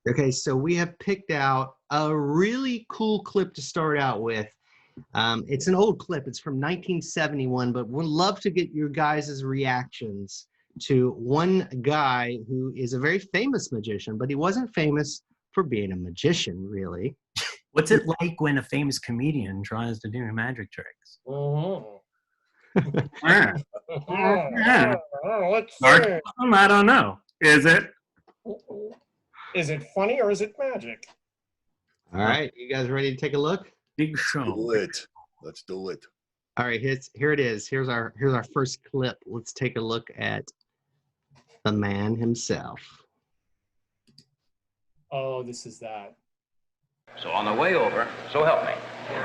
Okay, so we have picked out a really cool clip to start out with. It's an old clip. It's from 1971, but we'd love to get your guys' reactions to one guy who is a very famous magician, but he wasn't famous for being a magician, really. What's it like when a famous comedian tries to do magic tricks? Let's see. I don't know. Is it? Is it funny or is it magic? All right, you guys ready to take a look? Big show. Do it. Let's do it. All right, here it is. Here's our first clip. Let's take a look at the man himself. Oh, this is that. So on the way over, so help me,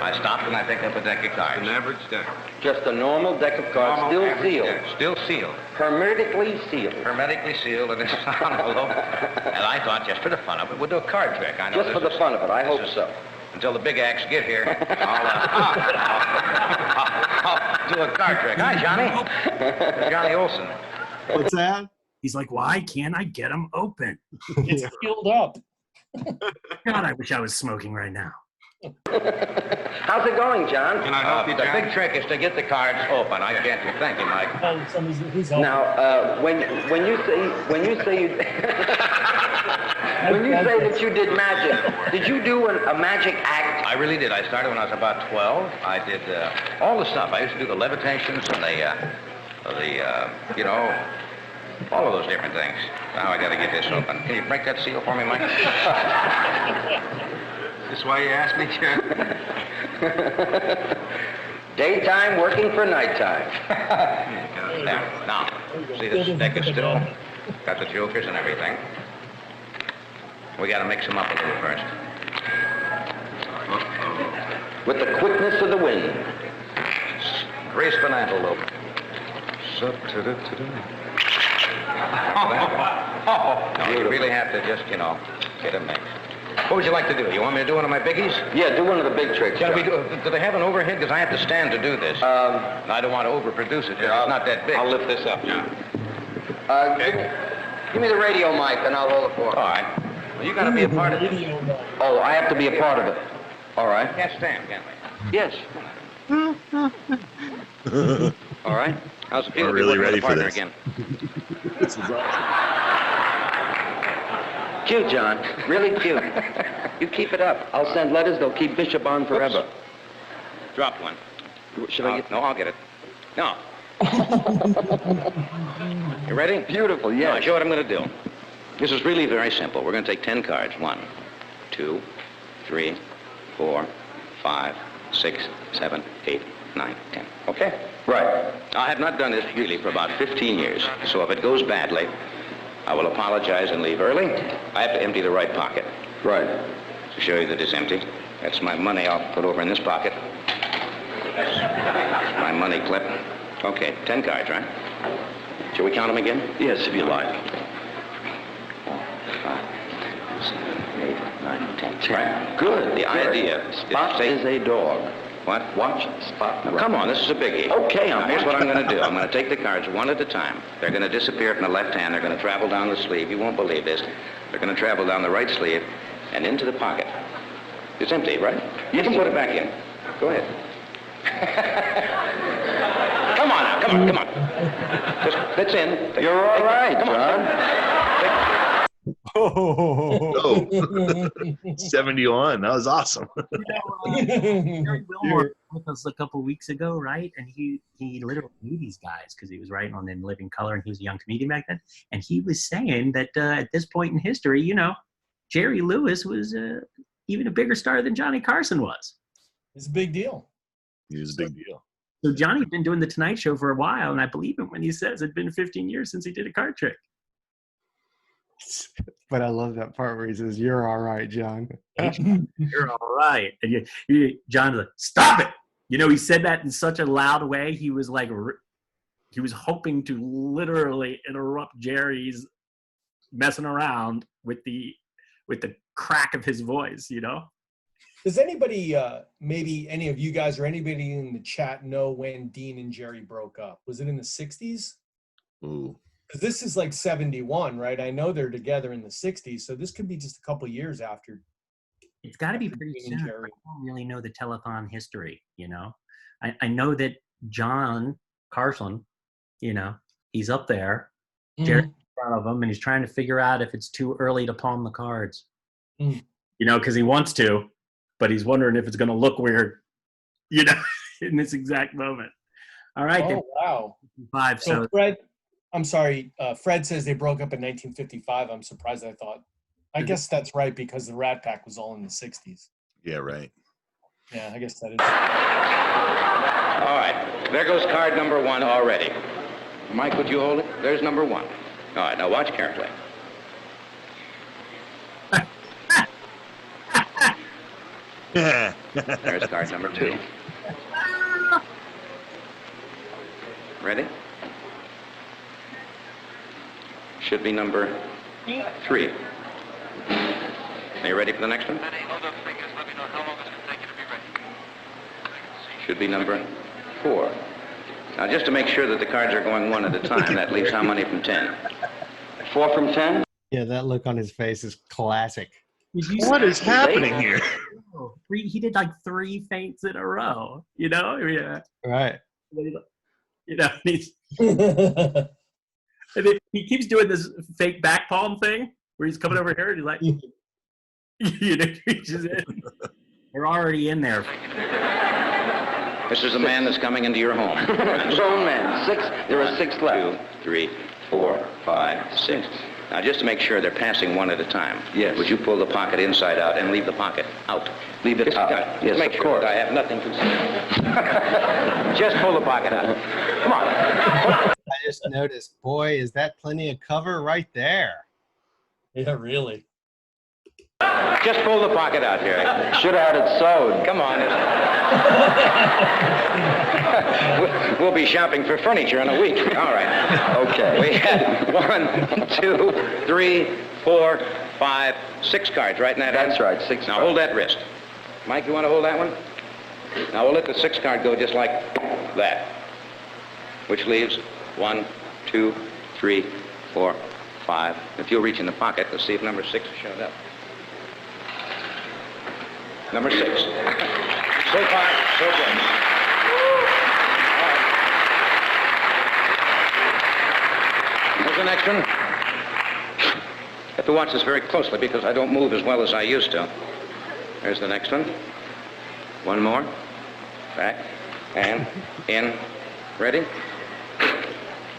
I stopped and I picked up a deck of cards. An average deck. Just a normal deck of cards, Normal still average sealed. deck, still sealed. Hermetically sealed. Hermetically sealed in this envelope. And I thought, just for the fun of it, we'll do a card trick. I know Just for the fun of it, I hope so. Until the big acts get here, I'll do a card trick. Hi, Johnny. Johnny Olson. What's that? He's like, why can't I get them open? It's filled up. God, I wish I was smoking right now. How's it going, John? Can I help you, The John? big trick is to get the cards open. I can't do. Thank you, Mike. Oh, who's helping? Now, when you say when you say that you did magic, did you do a magic act? I really did. I started when I was about 12. I did all the stuff. I used to do the levitations and you know, all of those different things. Now I got to get this open. Can you break that seal for me, Mike? This why you asked me, John? Daytime working for nighttime. There. Now, see this deck is still got the jokers and everything. We got to mix them up a little first. With the quickness of the wind. Grease an antelope. No, you really have to just, you know, get a mix. What would you like to do? You want me to do one of my biggies? Yeah, do one of the big tricks. Shall we John. do they have an overhead? Because I have to stand to do this. And I don't want to overproduce it. It's not that big. I'll lift this up. Yeah. Give me the radio mic and I'll hold it for All right. Well, you got to be a part of it. You Oh, I have to be a part of it. All right. can't stand, can we? Yes. All right. How's it feel We're to be really working with a ready for partner this. again? This is awesome. Cute, John. Really cute. You keep it up. I'll send letters. They'll keep Bishop on forever. Dropped one. Should I get? No, I'll get it. No. You ready? Beautiful. Now, Yes. I'll show you what I'm going to do. This is really very simple. We're going to take 10 cards. 1, 2, 3, 4, 5, 6, 7, 8, 9, 10. Okay? Right. I have not done this really for about 15 years, so if it goes badly, I will apologize and leave early. I have to empty the right pocket. Right. To show you that it's empty. That's my money I'll put over in this pocket. That's my money clip. Okay, 10 cards, right? Shall we count them again? Yes, if you like. 5, 7, 8, 9, 10. 10. Right. Good. The idea Spot is is a dog. What? Watch Spot. Now, come on, this is a biggie. Okay, Now, I'm here's what I'm watching. going to do. I'm going to take the cards one at a time. They're going to disappear from the left hand. They're going to travel down the sleeve. You won't believe this. They're going to travel down the right sleeve and into the pocket. It's empty, right? You can put it back in. Go ahead. Come on now, come on. Just fits in. You're all right, Come on. John. Oh, 71. That was awesome. Jerry Wilmore was with us a couple weeks ago, right? And he literally knew these guys because he was writing on In Living Color, and he was a young comedian back then. And he was saying that at this point in history, you know, Jerry Lewis was even a bigger star than Johnny Carson was. It's a big deal. It was a big deal. So Johnny's been doing the Tonight Show for a while, and I believe him when he says it's been 15 years since he did a card trick. But I love that part where he says, "You're all right, John." You're all right. And John's like, stop it. You know, he said that in such a loud way. He was like, he was hoping to literally interrupt Jerry's messing around with the crack of his voice, you know? Does anybody, maybe any of you guys or anybody in the chat know when Dean and Jerry broke up? Was it in the 60s? Ooh. 'Cause this is like 71, right? I know they're together in the 60s, so this could be just a couple years after. It's got to be pretty Gene and soon. I Jerry. don't really know the telethon history, you know. I know that John Carson, you know, he's up there, Jerry's in front of him, and he's trying to figure out if it's too early to palm the cards. Mm. You know, because he wants to, but he's wondering if it's going to look weird, you know, in this exact moment. All right, Oh, wow. 5. So So Fred, I'm sorry, Fred says they broke up in 1955. I'm surprised. I guess that's right because the Rat Pack was all in the 60s. Yeah, right. Yeah, I guess that is. All right, there goes card number 1 already. Mike, would you hold it? There's number 1. All right, now watch carefully. There's card number 2. Ready? Should be number 3. Are you ready for the next one? Should be number 4. Now, just to make sure that the cards are going one at a time, that leaves how many from 10? 4 from 10? Yeah, that look on his face is classic. What is happening here? he did like 3 feints in a row, you know? Yeah. Right. You know, and then he keeps doing this fake back palm thing where he's coming over here and he's like, you know, reaches in. They're already in there. This is the man that's coming into your home. Grown man. 6. There are 6 left. 2, 3, 4, 5, 6. Now, just to make sure they're passing one at a time. Yes. Would you pull the pocket inside out and leave the pocket out? Leave it out. Yes, make of sure course. that I have nothing concealed. Just pull the pocket out. Come on. I just noticed, boy, is that plenty of cover right there. Yeah, really. Just pull the pocket out here. Should have had it sewed. Come on. We'll be shopping for furniture in a week. All right. Okay. We had 1, 2, 3, 4, 5, 6 cards right in that hand. That's right, 6 Now cards. hold that wrist. Mike, you want to hold that one? Now we'll let the 6 card go just like that. Which leaves 1, 2, 3, 4, 5. If you'll reach in the pocket, let's see if number 6 showed up. Number 6. So far, so good. Here's the next one. You have to watch this very closely because I don't move as well as I used to. There's the next one. One more. Back. And in. Ready?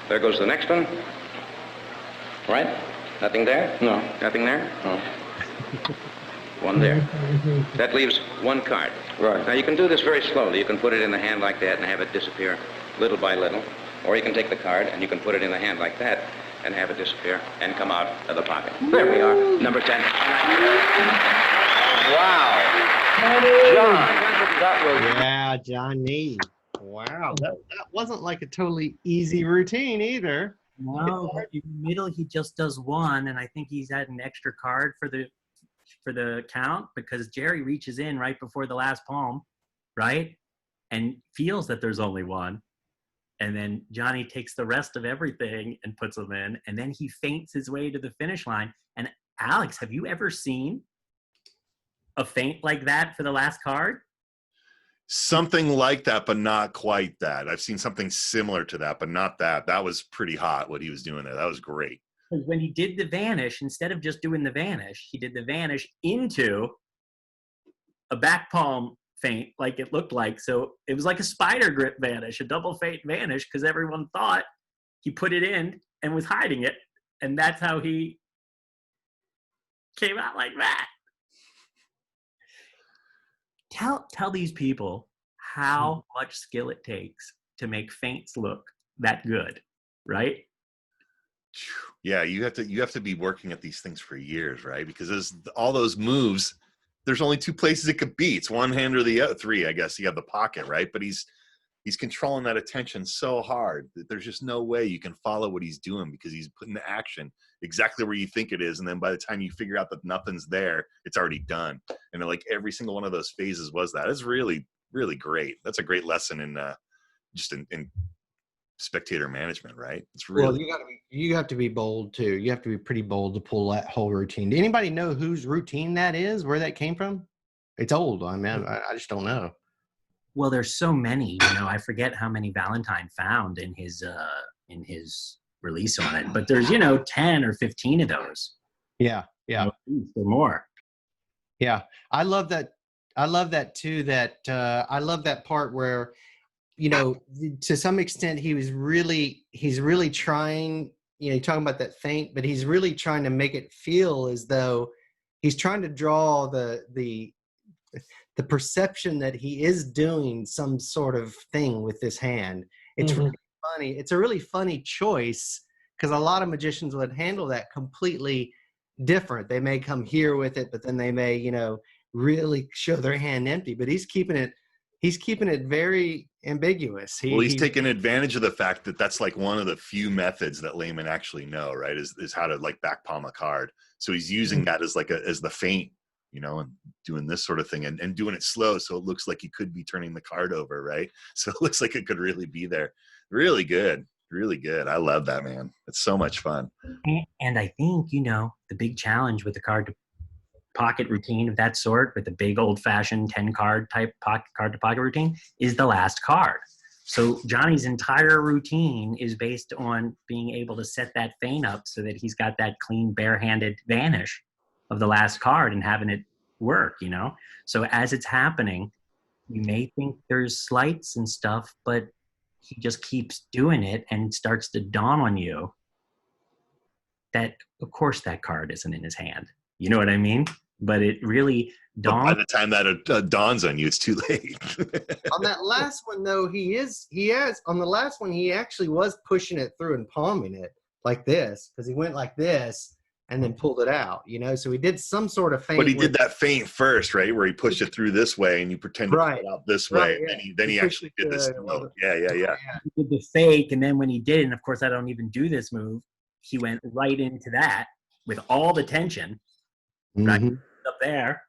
There goes the next one. Right? Nothing there? No. Nothing there? No. One there. That leaves 1 card. Right. Now, you can do this very slowly. You can put it in the hand like that and have it disappear little by little. Or you can take the card and you can put it in the hand like that and have it disappear and come out of the pocket. There we are. Number 10. Wow. John, that was... Yeah, Johnny. Wow, that wasn't like a totally easy routine either. No, but in the middle he just does 1, and I think he's had an extra card for the count because Jerry reaches in right before the last palm, right, and feels that there's only 1, and then Johnny takes the rest of everything and puts them in, and then he feints his way to the finish line. And Alex, have you ever seen a feint like that for the last card? Something like that, but not quite that. I've seen something similar to that, but not that. That was pretty hot, what he was doing there. That was great. Because when he did the vanish, instead of just doing the vanish, he did the vanish into a back palm feint, like it looked like. So it was like a spider grip vanish, a double feint vanish, because everyone thought he put it in and was hiding it. And that's how he came out like that. Tell these people how much skill it takes to make feints look that good, right? Yeah, you have to be working at these things for years, right? Because there's all those moves. There's only 2 places it could be. It's one hand or the other. 3, I guess. You have the pocket, right? But he's controlling that attention so hard that there's just no way you can follow what he's doing because he's putting the action exactly where you think it is, and then by the time you figure out that nothing's there, it's already done. And like every single one of those phases was that. It's really, really great. That's a great lesson in just in spectator management, right? It's Well, really you have to be bold too. You have to be pretty bold to pull that whole routine. Do anybody know whose routine that is? Where that came from? It's old. I mean, I just don't know. Well, there's so many, you know, I forget how many Valentine found in his release on it, but there's, you know, 10 or 15 of those. Yeah, yeah, or more. yeah. I love that. I love that too. I love that part where, you know, to some extent he's really trying, you know, you're talking about that feint, but he's really trying to make it feel as though he's trying to draw the perception that he is doing some sort of thing with this hand. It's really funny. It's a really funny choice because a lot of magicians would handle that completely different. They may come here with it, but then they may, you know, really show their hand empty. But he's keeping it very ambiguous. He's taking advantage of the fact that that's like one of the few methods that laymen actually know, right? Is how to like back palm a card. So he's using that as like as the feint, you know, and doing this sort of thing and doing it slow. So it looks like he could be turning the card over, right? So it looks like it could really be there. Really good. Really good. I love that, man. It's so much fun. And I think, you know, the big challenge with the card to pocket routine of that sort, with the big old-fashioned 10 card type card to pocket routine, is the last card. So Johnny's entire routine is based on being able to set that feint up so that he's got that clean barehanded vanish of the last card and having it work, you know. So as it's happening, you may think there's sleights and stuff, but he just keeps doing it, and it starts to dawn on you that of course that card isn't in his hand. You know what I mean? But it really dawns. By the time that dawns on you, it's too late. On that last one, though, on the last one, he actually was pushing it through and palming it like this, because he went like this and then pulled it out, you know? So he did some sort of feint. But he did that feint first, right? Where he pushed it through this way and you pretend to pull it out this way. Yeah. And then he actually did this. Yeah. He did the fake, and then when he did, and of course I don't even do this move, he went right into that with all the tension. Right up there,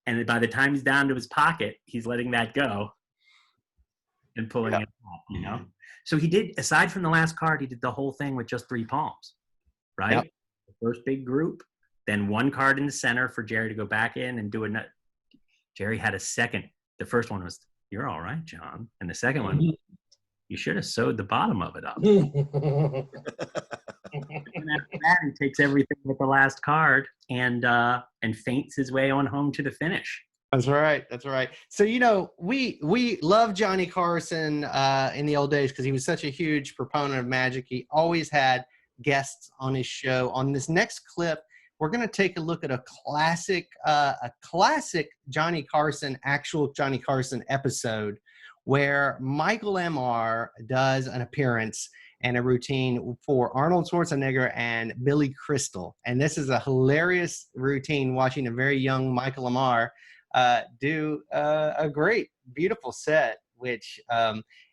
and by the time he's down to his pocket, he's letting that go and pulling it out, you know. So he did, aside from the last card, he did the whole thing with just 3 palms, right? Yep. The first big group, then 1 card in the center for Jerry to go back in and do another. Jerry had a second. The first one was, "You're all right, John," and the second one, "You should have sewed the bottom of it up." And after that, he takes everything with the last card and feints his way on home to the finish. That's right. That's right. So, you know, we love Johnny Carson in the old days because he was such a huge proponent of magic. He always had guests on his show. On this next clip, we're going to take a look at a classic Johnny Carson, actual Johnny Carson episode where Michael Ammar does an appearance and a routine for Arnold Schwarzenegger and Billy Crystal. And this is a hilarious routine, watching a very young Michael Ammar do a great, beautiful set, which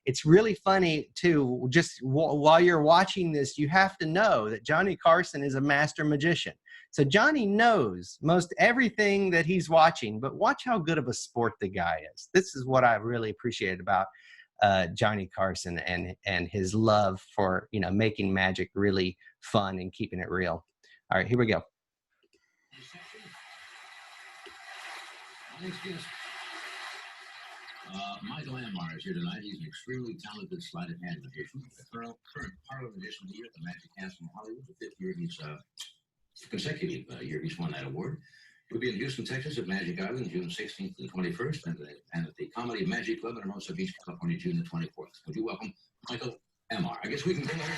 it's really funny too. Just while you're watching this, you have to know that Johnny Carson is a master magician. So Johnny knows most everything that he's watching, but watch how good of a sport the guy is. This is what I really appreciate about Johnny Carson and his love for, you know, making magic really fun and keeping it real. All right, here we go. Michael Ammar is here tonight. He's an extremely talented sleight-of-hand magician, the current parlor magician here at the Magic Castle in Hollywood, the 5th year he's consecutive year he's won that award. We'll be in Houston, Texas at Magic Island, June 16th and 21st, and at the Comedy Magic Club in Hermosa Beach, California, June the 24th. Would you welcome Michael Ammar? I guess we can bring him in.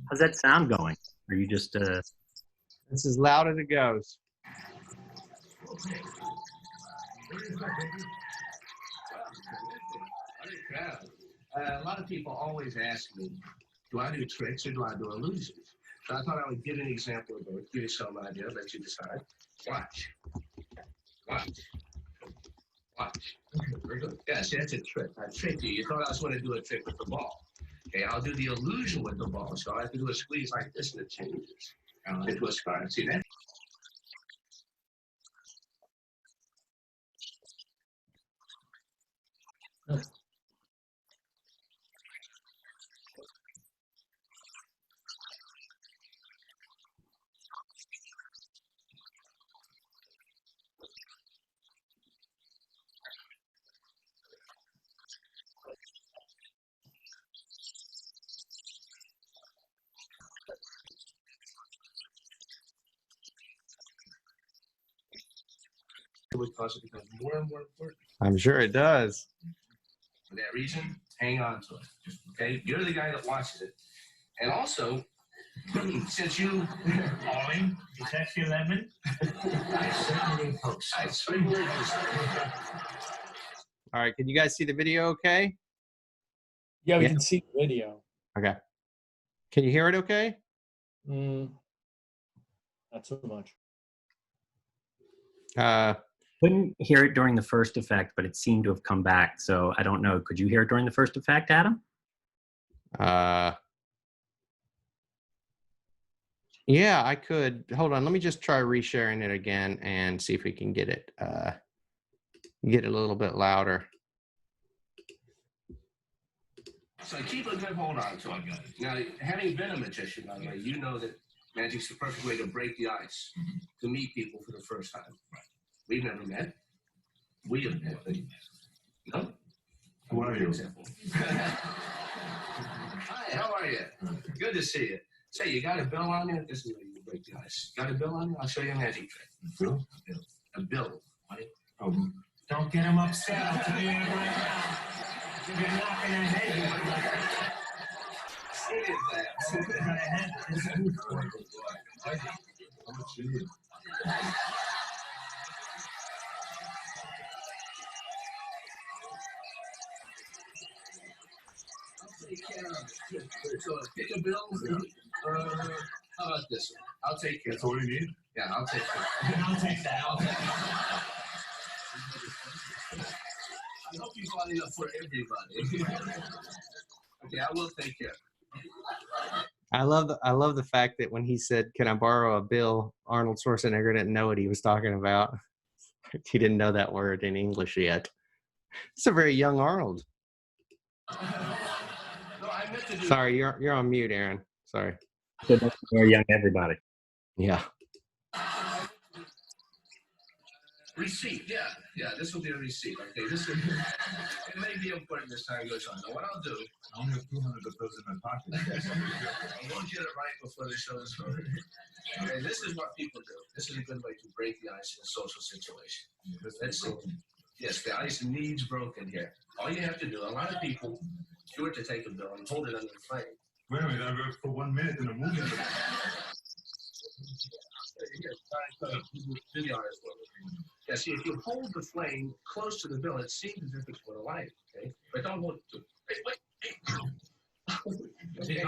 How's that sound going? Are you just It's as loud as it goes. A lot of people always ask me, do I do tricks or do I do illusions? So I thought I would give an example of both, give you some idea, let you decide. Watch. Very good. Yeah, see, that's a trick. I tricked you. You thought I was going to do a trick with the ball. Okay, I'll do the illusion with the ball. So I have to do a squeeze like this and it changes into a scar. See that? It would cause it to become more and more important. I'm sure it does. For that reason, hang on to it. Okay, you're the guy that watches it, and also, since you, Ollie, is that your lemon? I certainly hope so. I certainly hope so. All right, can you guys see the video okay? Yeah, we Yeah. can see the video. Okay. Can you hear it okay? Not so much. Couldn't hear it during the first effect, but it seemed to have come back. So I don't know. Could you hear it during the first effect, Adam? Yeah, I could. Hold on. Let me just try resharing it again and see if we can get it a little bit louder. So keep a good hold on to it. Now, having been a magician, by the way, you know that magic's the perfect way to break the ice, to meet people for the first time. We've never met. We have met. No? Who are you? Hi, how are you? Good to see you. Say, you got a bill on you? This is where you break the ice. Got a bill on you? I'll show you a magic trick. Bill? A bill. Right? Oh, don't get him upset. I'll tell you right now. If you're knocking a head, How much you need? I'll take care of it. So pick a bill. How about this one? I'll take care. That's all you need? Yeah, I'll take care. I'll take that. I'll take that. I hope you bought enough for everybody. Okay, I will take care. I love the fact that when he said, "Can I borrow a bill?" Arnold Schwarzenegger didn't know what he was talking about. He didn't know that word in English yet. It's a very young Arnold. No, I meant to do. Sorry, you're on mute, Aaron. Sorry. Very young everybody. Yeah. Receipt, yeah, this will be a receipt. Okay, this is. It may be important as time goes on. Now, what I'll do. I only have 200 of those in my pocket. I won't get it right before they show the story. Okay, this is what people do. This is a good way to break the ice in a social situation. Let's see. Yes, the ice needs broken here. All you have to do, a lot of people do it to take a bill and hold it under the flame. Wait a minute, I worked for 1 minute in a movie. Yeah, see, if you hold the flame close to the bill, it seems as if it's for the light, okay? But don't hold it too. Wait. Okay.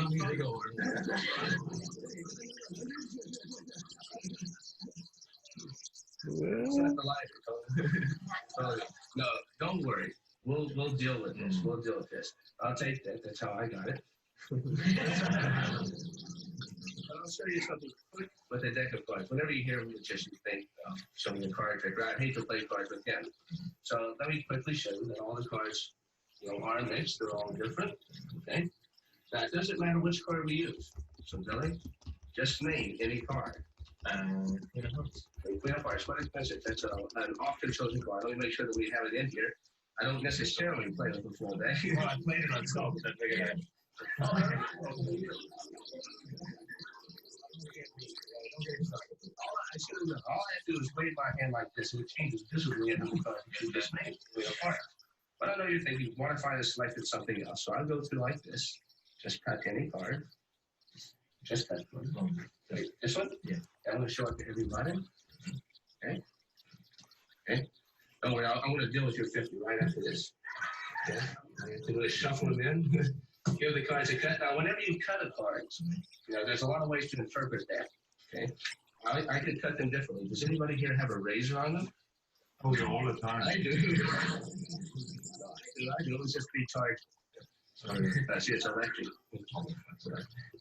It's not the light. No, don't worry. We'll deal with this. We'll deal with this. I'll take that. That's how I got it. I'll show you something quick with a deck of cards. Whenever you hear a magician think, show me a card trick, right? I hate to play cards with them. So let me quickly show you that all the cards, are mixed. They're all different. Okay. Now it doesn't matter which card we use. So Billy, just name any card. Queen of Hearts. What expensive? That's an often chosen card. Let me make sure that we have it in here. I don't necessarily play with the full deck. Well, I played it on top. That big head. All I have to do is wave my hand like this, and it changes visibly into the card you just made. But I know you're thinking, what if I had selected something else? So I'll go through like this. Just cut any card. Just cut one. Okay. This one? Yeah. I'm going to show it to everybody. Okay. Don't worry, I'm going to deal with your 50 right after this. Okay. I'm going to shuffle them in. Here are the cards are cut. Now, whenever you cut a card, there's a lot of ways to interpret that. Okay. I could cut them differently. Does anybody here have a razor on them? Oh, yeah, all the time. I do. I do. It's just be charged. Sorry. See, it's electric.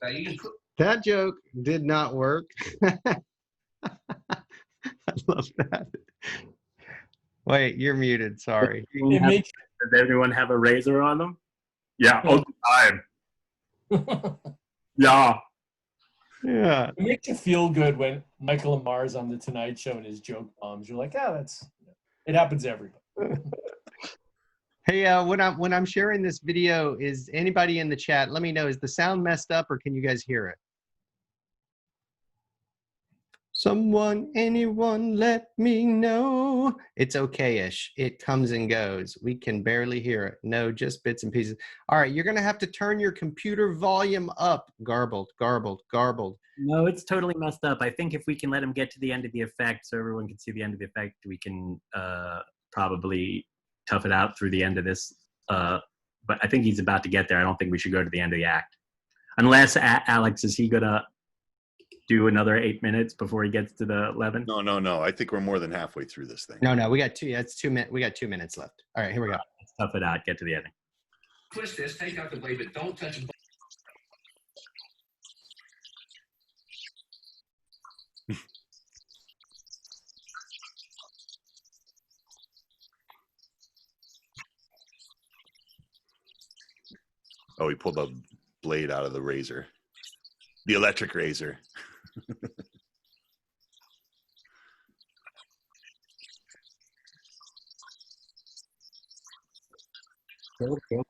Now you can put. That joke did not work. I love that. Wait, you're muted. Sorry. Does everyone have a razor on them? Yeah, all the time. Yeah. Yeah. It makes you feel good when Michael Ammar's on the Tonight Show and his joke bombs. You're like, it happens to everybody. Hey, when I'm sharing this video, is anybody in the chat? Let me know. Is the sound messed up, or can you guys hear it? Someone, anyone, let me know. It's okay-ish. It comes and goes. We can barely hear it. No, just bits and pieces. All right, you're going to have to turn your computer volume up. Garbled, garbled, garbled. No, it's totally messed up. I think if we can let him get to the end of the effect so everyone can see the end of the effect, we can probably tough it out through the end of this. But I think he's about to get there. I don't think we should go to the end of the act. Unless, Alex, is he going to do another 8 minutes before he gets to the 11? No. I think we're more than halfway through this thing. No, we got 2. Yeah, it's 2 minutes. We got 2 minutes left. All right, here we go. Let's tough it out. Get to the ending. Twist this, take out the blade, but don't touch it. Oh, he pulled the blade out of the razor. The electric razor.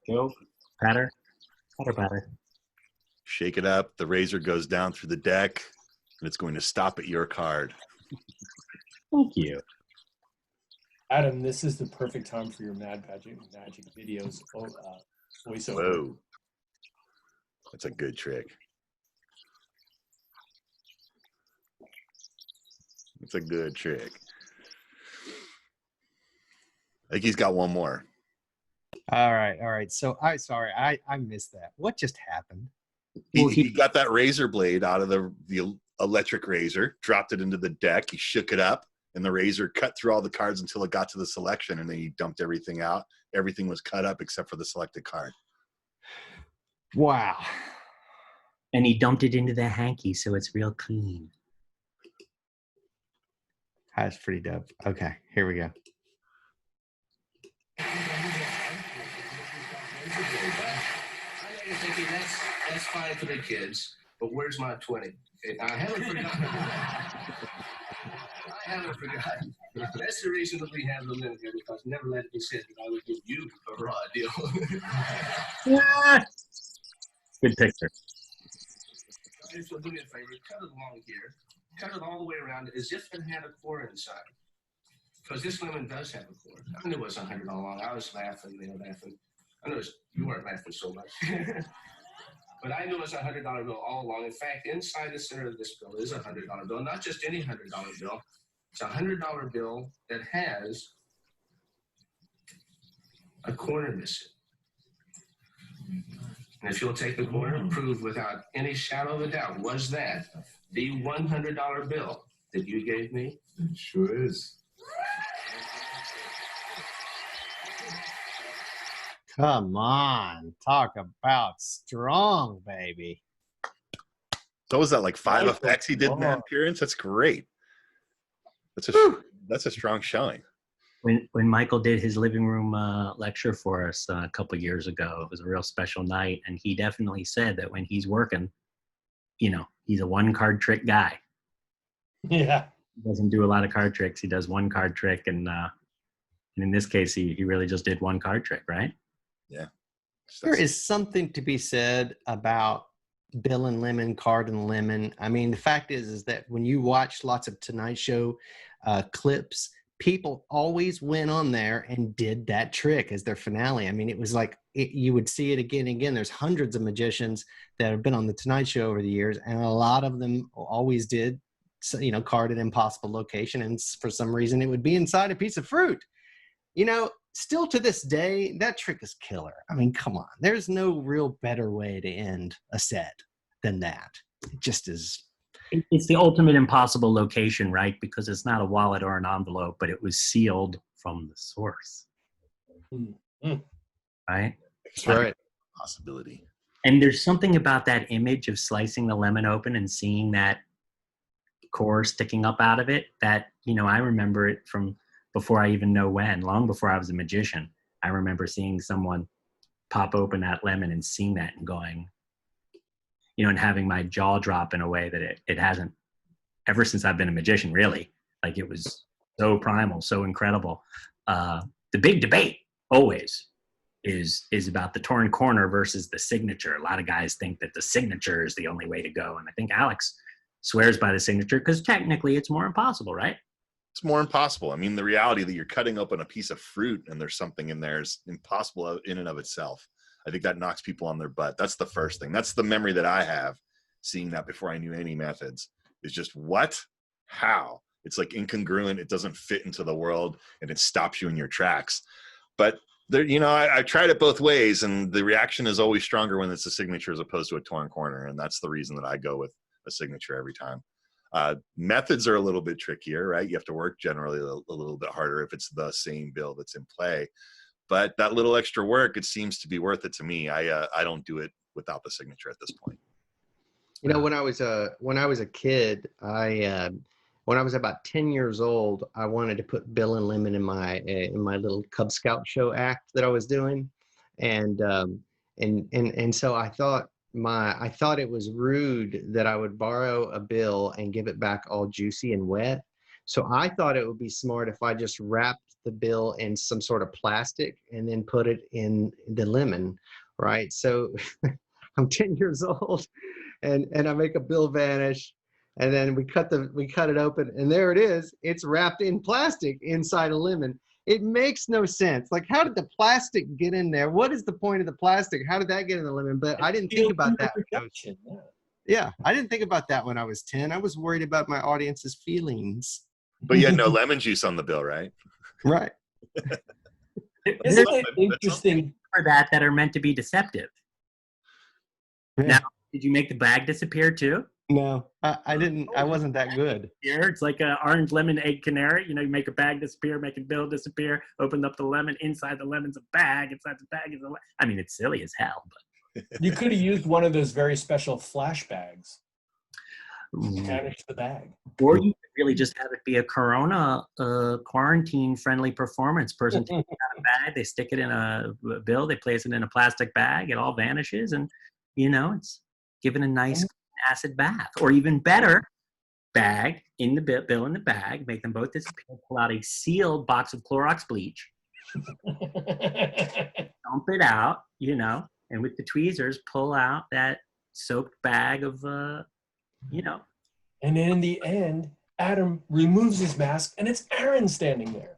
Go. Patter. Patter. Shake it up. The razor goes down through the deck, and it's going to stop at your card. Thank you. Adam, this is the perfect time for your Mad Magic videos voiceover. Whoa. That's a good trick. It's a good trick. I think he's got one more. All right. So I missed that. What just happened? He got that razor blade out of the electric razor, dropped it into the deck. He shook it up, and the razor cut through all the cards until it got to the selection, and then he dumped everything out. Everything was cut up except for the selected card. Wow. And he dumped it into the hanky, so it's real clean. That's pretty dope. Okay, here we go. You're thinking that's fine for the kids, but where's my 20? Okay, I haven't forgotten. That's the reason that we have the limit here, because never let it be said that I would give you a raw deal. Yeah. Good picture. So do me a favor, cut it along here. Cut it all the way around as if it had a core inside. Because this lemon does have a core. I knew it was $100 long. I was laughing, they were laughing. I know you weren't laughing so much. But I knew it was a $100 bill all along. In fact, inside the center of this bill is a $100 bill, not just any $100 bill. It's a $100 bill that has a corner missing. And if you'll take the corner, prove without any shadow of a doubt, was that the $100 bill that you gave me? It sure is. Come on. Talk about strong, baby. So was that like 5 effects he did in that appearance? That's great. That's a strong showing. When Michael did his living room lecture for us a couple years ago, it was a real special night, and he definitely said that when he's working, he's a one-card trick guy. Yeah. He doesn't do a lot of card tricks. He does one card trick, and in this case, he really just did one card trick, right? Yeah. There is something to be said about Bill and Lemon, Card and Lemon. I mean, the fact is that when you watch lots of Tonight Show clips, people always went on there and did that trick as their finale. I mean, it was like you would see it again and again. There's hundreds of magicians that have been on the Tonight Show over the years, and a lot of them always did, card an impossible location, and for some reason it would be inside a piece of fruit. Still to this day, that trick is killer. I mean, come on. There's no real better way to end a set than that. It just is. It's the ultimate impossible location, right? Because it's not a wallet or an envelope, but it was sealed from the source. Mm-hmm. Right? That's right. Possibility. And there's something about that image of slicing the lemon open and seeing that core sticking up out of it that, I remember it from before I even know when, long before I was a magician. I remember seeing someone pop open that lemon and seeing that and going, you know, and having my jaw drop in a way that it hasn't ever since I've been a magician, really. Like, it was so primal, so incredible. The big debate always is about the torn corner versus the signature. A lot of guys think that the signature is the only way to go. And I think Alex swears by the signature because technically it's more impossible, right? It's more impossible. I mean, the reality that you're cutting open a piece of fruit and there's something in there is impossible in and of itself. I think that knocks people on their butt. That's the first thing. That's the memory that I have, seeing that before I knew any methods, is just what? How? It's like incongruent. It doesn't fit into the world, and it stops you in your tracks. But there, you know, I tried it both ways, and the reaction is always stronger when it's a signature as opposed to a torn corner, and that's the reason that I go with a signature every time. Methods are a little bit trickier, right? You have to work generally a little bit harder if it's the same bill that's in play. But that little extra work, it seems to be worth it to me. I don't do it without the signature at this point. You know, when I was a kid, when I was about 10 years old, I wanted to put Bill and Lemon in my little Cub Scout show act that I was doing, and so I thought it was rude that I would borrow a bill and give it back all juicy and wet. So I thought it would be smart if I just wrapped the bill in some sort of plastic and then put it in the lemon, right? So I'm 10 years old, and I make a bill vanish, and then we cut it open, and there it is. It's wrapped in plastic inside a lemon. It makes no sense. Like, how did the plastic get in there? What is the point of the plastic? How did that get in the lemon? But I didn't think about that. Yeah, I didn't think about that when I was 10. I was worried about my audience's feelings. But you had no lemon juice on the bill, right? Right. Isn't it interesting for that are meant to be deceptive? Yeah. Now, did you make the bag disappear too? No, I didn't. I wasn't that good. Here, it's like an orange lemon egg canary. You know, you make a bag disappear, make a bill disappear, open up the lemon. Inside the lemon's a bag. Inside the bag is a lemon. I mean, it's silly as hell. But you could have used one of those very special flash bags. Vanish the bag. Or you could really just have it be a Corona quarantine-friendly performance. Person takes it out of a bag, they stick it in a bill, they place it in a plastic bag, it all vanishes, and, you know, it's given a nice acid bath. Or even better, bag in the bill in the bag, make them both disappear, pull out a sealed box of Clorox bleach, dump it out, you know, and with the tweezers, pull out that soaked bag of, you know. And then in the end, Adam removes his mask, and it's Aaron standing there.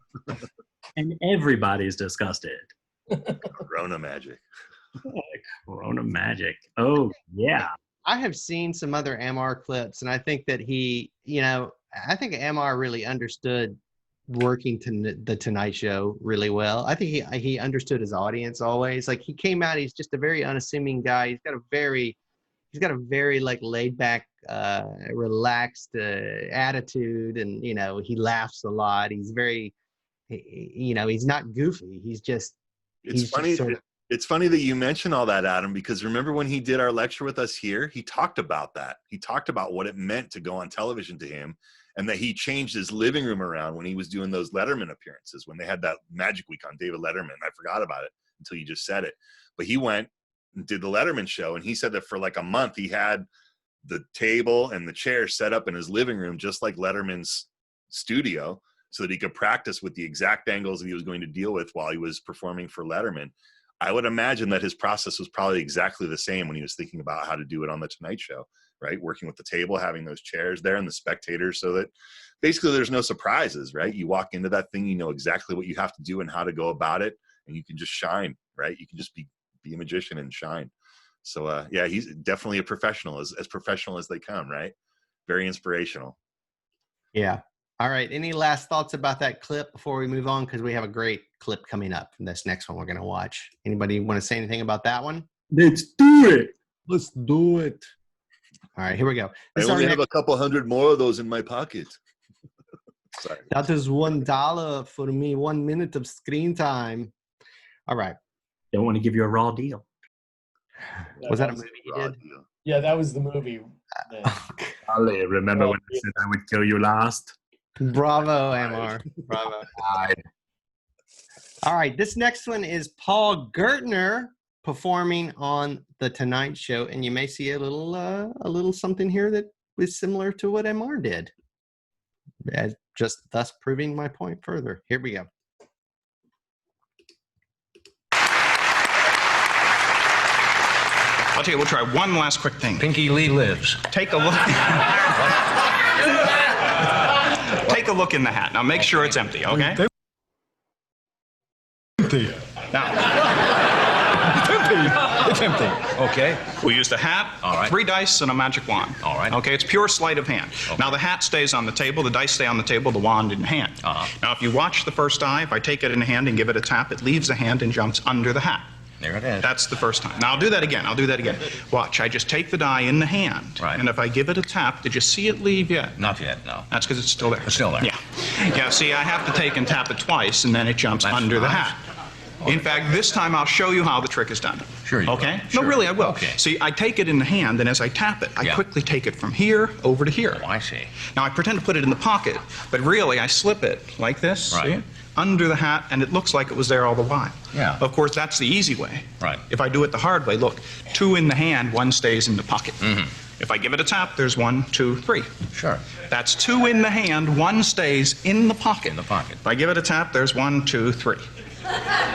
And everybody's disgusted. Corona magic. Corona magic. Oh, yeah. I have seen some other Ammar clips, and I think that he, you know, I think Ammar really understood working the Tonight Show really well. I think he understood his audience always. Like, he came out, he's just a very unassuming guy. He's got a very like laid back, relaxed attitude, and, you know, he laughs a lot. He's very, you know, he's not goofy. He's just. It's funny. It's funny that you mention all that, Adam, because remember when he did our lecture with us here, he talked about that. He talked about what it meant to go on television to him, and that he changed his living room around when he was doing those Letterman appearances, when they had that Magic Week on David Letterman. I forgot about it until you just said it. But he went and did the Letterman show, and he said that for like a month he had the table and the chair set up in his living room just like Letterman's studio, so that he could practice with the exact angles that he was going to deal with while he was performing for Letterman. I would imagine that his process was probably exactly the same when he was thinking about how to do it on the Tonight Show, right? Working with the table, having those chairs there and the spectators, so that basically there's no surprises, right? You walk into that thing, you know exactly what you have to do and how to go about it, and you can just shine, right? You can just be a magician and shine. So yeah, he's definitely a professional, as professional as they come, right? Very inspirational. Yeah. All right. Any last thoughts about that clip before we move on? Because we have a great clip coming up. This next one we're going to watch. Anybody want to say anything about that one? Let's do it. Let's do it. All right, here we go. I only have a couple hundred more of those in my pocket. Sorry. That is $1 for me. 1 minute of screen time. All right. Don't want to give you a raw deal. Was that a movie you did? Deal. Yeah, that was the movie. Ali, remember when I said I would kill you last? Bravo, Ammar. Bravo. All right, this next one is Paul Gertner performing on the Tonight Show, and you may see a little something here that was similar to what Ammar did. Just thus proving my point further. Here we go. I'll tell you, we'll try one last quick thing. Pinky Lee lives. Take a look. Take a look in the hat. Now make sure it's empty, okay? Empty. Now. It's empty. It's empty. Okay. We used a hat, All right. 3 dice, and a magic wand. All right. Okay, it's pure sleight of hand. Okay. Now the hat stays on the table, the dice stay on the table, the wand in hand. Now if you watch the first die, if I take it in hand and give it a tap, it leaves the hand and jumps under the hat. There it is. That's the first time. Now I'll do that again. Watch, I just take the die in the hand. Right. And if I give it a tap, did you see it leave yet? Not yet, no. That's because it's still there. It's still there. Yeah. Yeah, see, I have to take and tap it twice, and then it jumps That's under the nice. hat. In fact, this time I'll show you how the trick is done. Sure you will. Okay? Sure. No, really, I will. Okay. See, I take it in the hand, and as I tap it, I Yeah. quickly take it from here over to here. Oh, I see. Now, I pretend to put it in the pocket, but really, I slip it like this, Right. see it? Under the hat, and it looks like it was there all the while. Yeah. Of course, that's the easy way. Right. If I do it the hard way, look, 2 in the hand, 1 stays in the pocket. Mm-hmm. If I give it a tap, there's 1, 2, 3. Sure. That's 2 in the hand, 1 stays in the pocket. In the pocket. If I give it a tap, there's 1, 2, 3.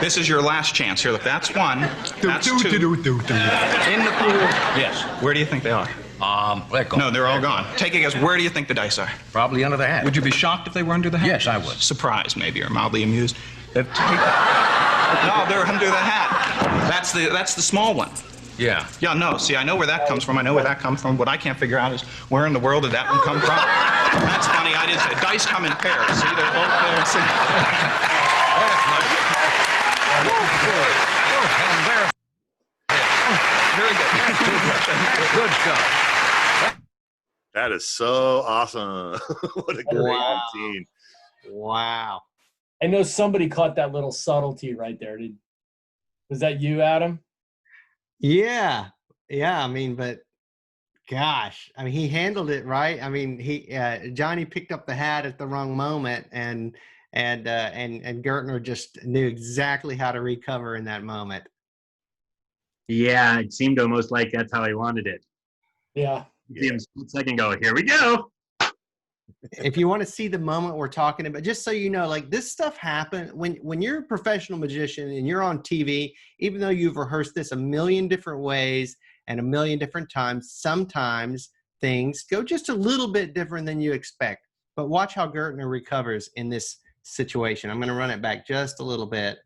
This is your last chance. Here, look, that's 1. That's 2. In the pool. Yes. Where do you think they are? They're gone. No, they're all gone. Take a guess. Where do you think the dice are? Probably under the hat. Would you be shocked if they were under the hat? Yes, I would. Surprised, maybe, or mildly amused. No, they're under the hat. That's the small one. Yeah. Yeah, no. See, I know where that comes from. I know where that comes from. What I can't figure out is where in the world did that one come from? That's funny. I didn't say. Dice come in pairs. See, they're both there. See? Very good. Good stuff. That is so awesome. What a great Wow. routine. Wow. I know somebody caught that little subtlety right there. Was that you, Adam? Yeah. Yeah. I mean, but gosh, I mean, he handled it right. I mean, Johnny picked up the hat at the wrong moment, and Gertner just knew exactly how to recover in that moment. Yeah, it seemed almost like that's how he wanted it. Yeah. See him split second go, here we go. If you want to see the moment we're talking about, just so you know, like this stuff happened when you're a professional magician and you're on TV, even though you've rehearsed this a million different ways and a million different times, sometimes things go just a little bit different than you expect. But watch how Gertner recovers in this situation. I'm going to run it back just a little bit.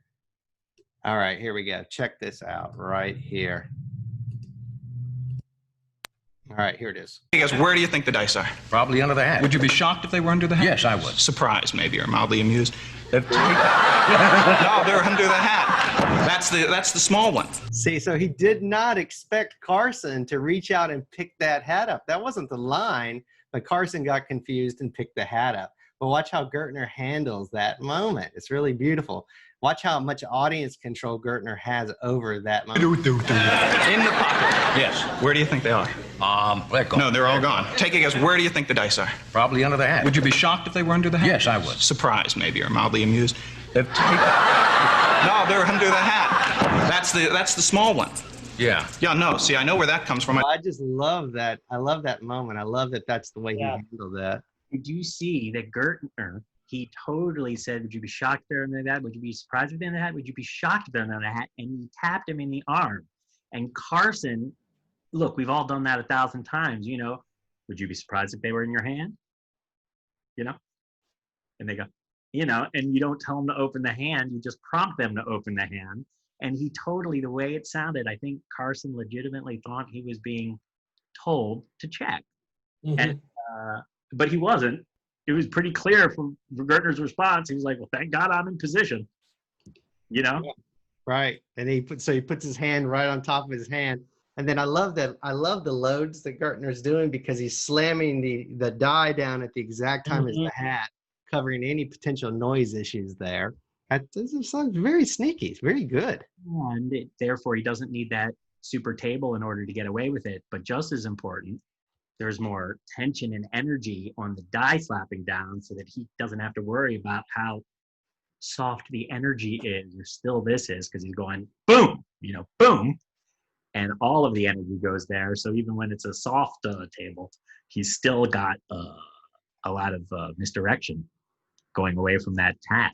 All right, here we go. Check this out right here. All right, here it is. Hey guys, where do you think the dice are? Probably under the hat. Would you be shocked if they were under the hat? Yes, I would. Surprised, maybe, or mildly amused. No, they're under the hat. That's the small one. See, so he did not expect Carson to reach out and pick that hat up. That wasn't the line, but Carson got confused and picked the hat up. But watch how Gertner handles that moment. It's really beautiful. Watch how much audience control Gertner has over that moment. In the pocket. Yes. Where do you think they are? They're gone. No, they're all gone. Take a guess. Where do you think the dice are? Probably under the hat. Would you be shocked if they were under the hat? Yes, I would. Surprised, maybe, or mildly amused. No, they're under the hat. That's the small one. Yeah. Yeah, no. See, I know where that comes from. I just love that. I love that moment. I love that that's the way he handled that. Did you see that Gertner, he totally said, would you be shocked if they're under that? Would you be surprised if they're under that? Would you be shocked if they're under that? And he tapped him in the arm. And Carson, look, we've all done that 1,000 times, you know. Would you be surprised if they were in your hand? You know? And they go, you know, and you don't tell them to open the hand. You just prompt them to open the hand. And he totally, the way it sounded, I think Carson legitimately thought he was being told to check. Mm-hmm. And, but he wasn't. It was pretty clear from Gertner's response. He was like, well, thank God I'm in position. You know? Yeah. Right. And he puts his hand right on top of his hand. And then I love that. I love the loads that Gertner's doing because he's slamming the die down at the exact time as the hat, covering any potential noise issues there. This sounds very sneaky. It's very good. And therefore, he doesn't need that super table in order to get away with it. But just as important, there's more tension and energy on the die slapping down so that he doesn't have to worry about how soft the energy is, or still this is, because he's going boom, boom, and all of the energy goes there. So even when it's a soft table, he's still got a lot of misdirection going away from that tat.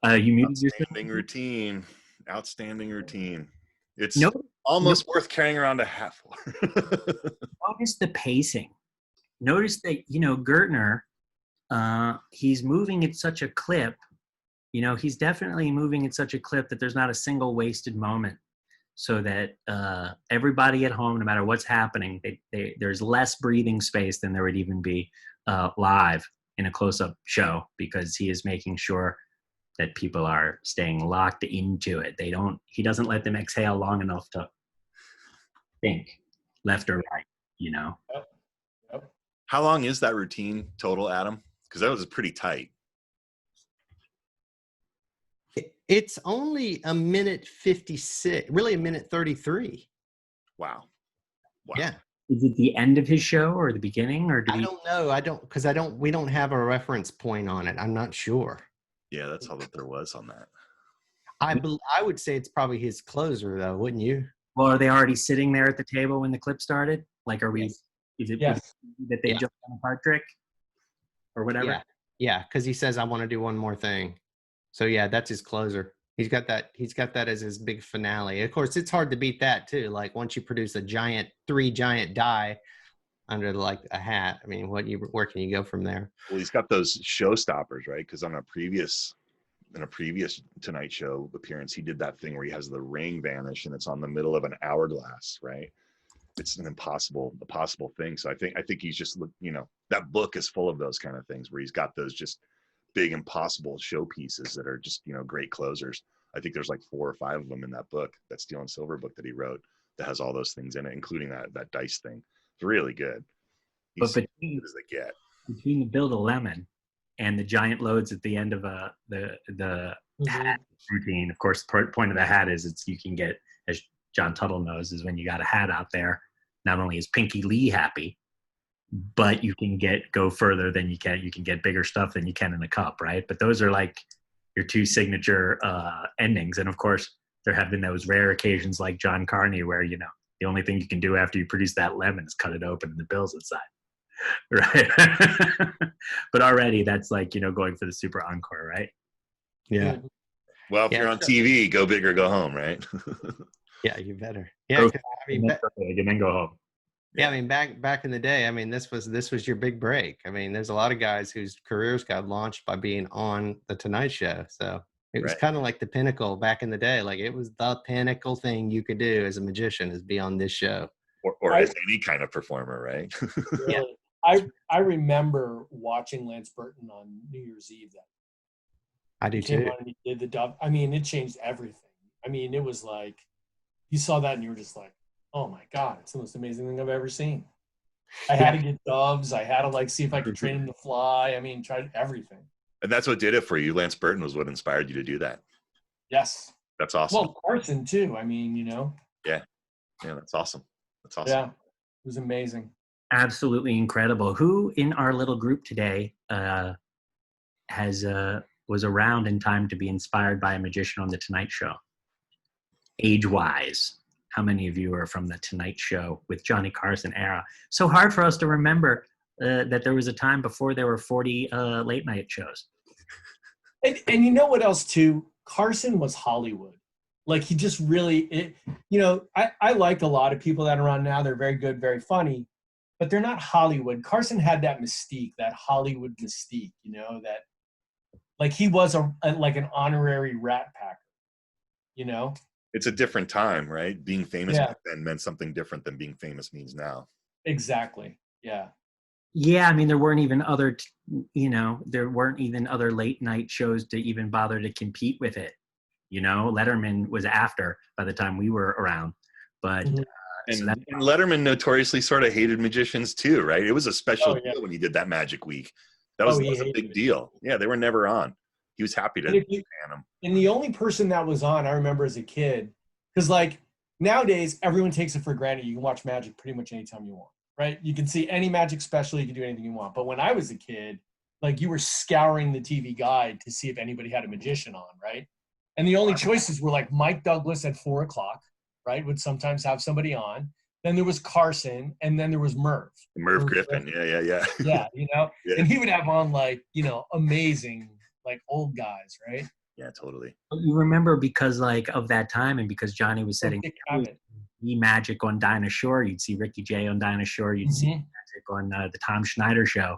You muted yourself? Outstanding routine. It's almost worth carrying around a hat for. Notice the pacing. Notice that, Gertner, he's moving at such a clip. He's definitely moving at such a clip that there's not a single wasted moment, so that everybody at home, no matter what's happening, there's less breathing space than there would even be live in a close-up show, because he is making sure that people are staying locked into it. He doesn't let them exhale long enough to think left or right, Yep. How long is that routine total, Adam? Because that was pretty tight. It's only a minute 56, really a minute 33. Wow. Yeah. Is it the end of his show or the beginning, or I don't know. We don't have a reference point on it. I'm not sure. Yeah, that's all that there was on that. I would say it's probably his closer, though, wouldn't you? Well, are they already sitting there at the table when the clip started? Like, are we? Yes. Is it Yes. that they jumped on a card trick or whatever? Yeah, because he says, "I want to do one more thing." So yeah, that's his closer. He's got that as his big finale. Of course, it's hard to beat that too. Like once you produce three giant die under like a hat, I mean, where can you go from there? Well, he's got those showstoppers, right? Because in a previous Tonight Show appearance, he did that thing where he has the ring vanish and it's on the middle of an hourglass, right? It's an impossible thing. So I think he's just, that book is full of those kind of things where he's got those just big impossible showpieces that are just, great closers. I think there's like 4 or 5 of them in that book, that Steel and Silver book that he wrote, that has all those things in it, including that dice thing. It's really good. He's as good as they get. Between the Bill to Lemon and the giant loads at the end of the hat routine, of course, the point of the hat is you can get, as John Tuttle knows, is when you got a hat out there, not only is Pinky Lee happy, but you can go further than you can. You can get bigger stuff than you can in the cup, right? But those are like your 2 signature endings. And of course, there have been those rare occasions like John Carney where, the only thing you can do after you produce that lemon is cut it open and the bill's inside. Right. But already that's like, going for the super encore, right? Yeah. Well, if you're on TV, go big or go home, right? Yeah, you better. Yeah, and then go home. Yeah, I mean, back in the day, I mean, this was your big break. I mean, there's a lot of guys whose careers got launched by being on the Tonight Show. So it was kind of like the pinnacle back in the day. Like it was the pinnacle thing you could do as a magician, is be on this show. Or as any kind of performer, right? Yeah. I remember watching Lance Burton on New Year's Eve. I do too. He did the dub. I mean, it changed everything. I mean, it was like you saw that and you were just like, oh my God, it's the most amazing thing I've ever seen. I had to get doves. I had to see if I could train him to fly. I mean, tried everything. And that's what did it for you. Lance Burton was what inspired you to do that. Yes. That's awesome. Well, Carson too. I mean, Yeah. Yeah, that's awesome. That's awesome. Yeah. It was amazing. Absolutely incredible. Who in our little group today was around in time to be inspired by a magician on the Tonight Show? Age-wise, how many of you are from the Tonight Show with Johnny Carson era? So hard for us to remember that there was a time before there were 40 late night shows. And you know what else too? Carson was Hollywood. Like he just really, I like a lot of people that are on now. They're very good, very funny, but they're not Hollywood. Carson had that mystique, that Hollywood mystique, that like he was like an honorary Rat Packer, It's a different time, right? Being famous back then meant something different than being famous means now. Exactly. Yeah. Yeah, I mean, there weren't even other late night shows to even bother to compete with it. Letterman was after by the time we were around, but and Letterman notoriously sort of hated magicians too, right? It was a special deal when he did that Magic Week. That was a big deal. Yeah, they were never on. He was happy to pan them. And the only person that was on, I remember as a kid, because like nowadays everyone takes it for granted. You can watch Magic pretty much anytime you want, right? You can see any magic special, you can do anything you want. But when I was a kid, like you were scouring the TV guide to see if anybody had a magician on, right? And the only choices were like Mike Douglas at 4 o'clock, right? Would sometimes have somebody on. Then there was Carson, and then there was Merv. Merv Griffin. Yeah. Yeah, Yeah. and he would have on like, amazing, like old guys, right? Yeah, totally. You remember because like of that time and because Johnny was setting magic on Dinah Shore, you'd see Ricky Jay on Dinah Shore, you'd see magic on the Tom Schneider show.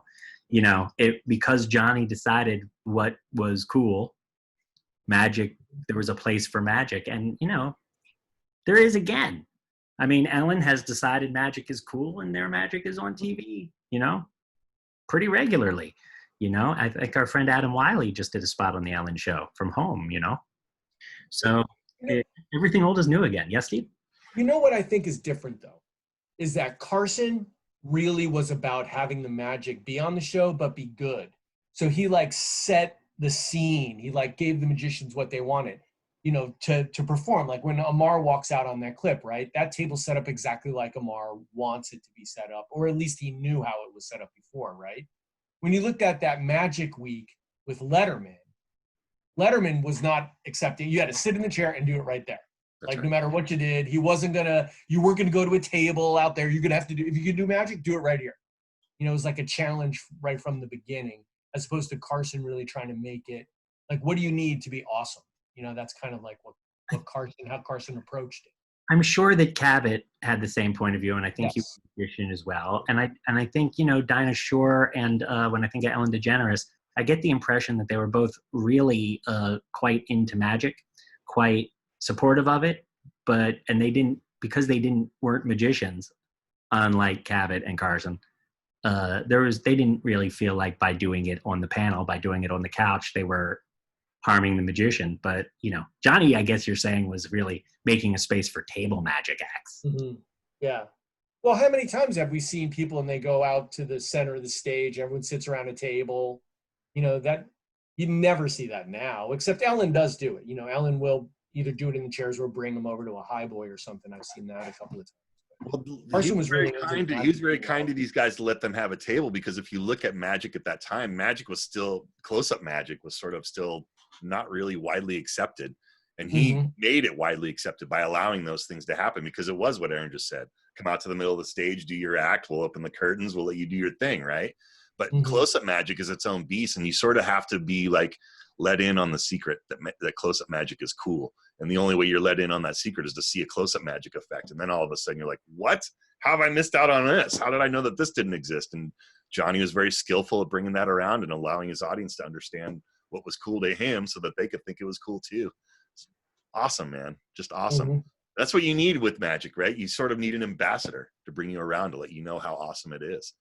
Because Johnny decided what was cool, magic, there was a place for magic. And, there is again. I mean, Ellen has decided magic is cool and their magic is on TV, pretty regularly. I think our friend Adam Wiley just did a spot on the Ellen show from home, So everything old is new again. Yes, Steve? You know what I think is different, though, is that Carson really was about having the magic be on the show, but be good. So he like set the scene. He like gave the magicians what they wanted, to perform. Like when Ammar walks out on that clip, right? That table's set up exactly like Ammar wants it to be set up, or at least he knew how it was set up before, right? When you looked at that magic week with Letterman was not accepting. You had to sit in the chair and do it right there. That's right. No matter what you did, you weren't gonna go to a table out there. You're gonna have to do, if you can do magic, do it right here. It was like a challenge right from the beginning, as opposed to Carson really trying to make it like, what do you need to be awesome? That's kind of like how Carson approached it. I'm sure that Cabot had the same point of view, and I think he was a magician as well. And I think Dinah Shore and when I think of Ellen DeGeneres, I get the impression that they were both really quite into magic, quite supportive of it, and they weren't magicians, unlike Cabot and Carson. They didn't really feel like by doing it on the panel, by doing it on the couch, they were harming the magician. But Johnny, I guess you're saying, was really making a space for table magic acts. Mm-hmm. Yeah. Well, how many times have we seen people and they go out to the center of the stage, everyone sits around a table, that you never see that now, except Ellen does do it. Ellen will either do it in the chairs or bring them over to a highboy or something. I've seen that a couple of times. Well, Carson was very kind. He was very kind to these guys to let them have a table, because if you look at magic at that time, magic was still, close-up magic was sort of still not really widely accepted, and he made it widely accepted by allowing those things to happen, because it was what Aaron just said: come out to the middle of the stage, do your act, we'll open the curtains, we'll let you do your thing, right? But close-up magic is its own beast, and you sort of have to be like let in on the secret that close-up magic is cool. And the only way you're let in on that secret is to see a close-up magic effect. And then all of a sudden you're like, what? How have I missed out on this? How did I know that this didn't exist? And Johnny was very skillful at bringing that around and allowing his audience to understand what was cool to him so that they could think it was cool too. It's awesome, man. Just awesome. That's what you need with magic, right? You sort of need an ambassador to bring you around, to let you know how awesome it is.